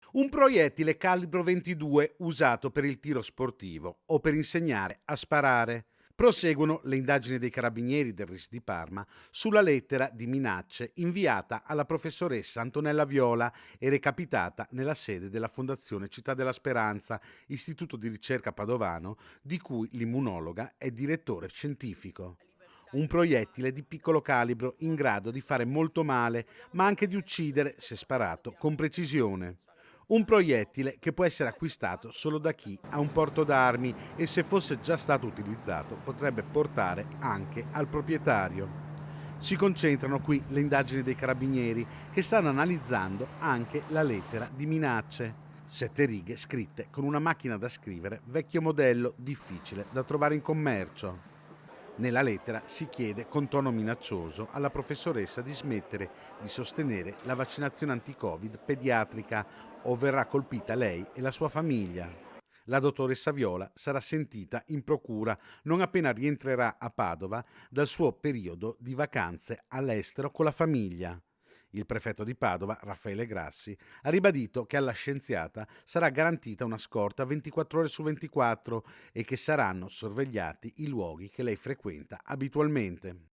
Un proiettile calibro 22 usato per il tiro sportivo o per insegnare a sparare. Proseguono le indagini dei carabinieri del RIS di Parma sulla lettera di minacce inviata alla professoressa Antonella Viola e recapitata nella sede della Fondazione Città della Speranza, istituto di ricerca padovano, di cui l'immunologa è direttore scientifico. Un proiettile di piccolo calibro in grado di fare molto male, ma anche di uccidere, se sparato, con precisione. Un proiettile che può essere acquistato solo da chi ha un porto d'armi e se fosse già stato utilizzato potrebbe portare anche al proprietario. Si concentrano qui le indagini dei carabinieri che stanno analizzando anche la lettera di minacce. 7 righe scritte con una macchina da scrivere vecchio modello, difficile da trovare in commercio. Nella lettera si chiede con tono minaccioso alla professoressa di smettere di sostenere la vaccinazione anti-Covid pediatrica o verrà colpita lei e la sua famiglia. La dottoressa Viola sarà sentita in procura non appena rientrerà a Padova dal suo periodo di vacanze all'estero con la famiglia. Il prefetto di Padova, Raffaele Grassi, ha ribadito che alla scienziata sarà garantita una scorta 24 ore su 24 e che saranno sorvegliati i luoghi che lei frequenta abitualmente.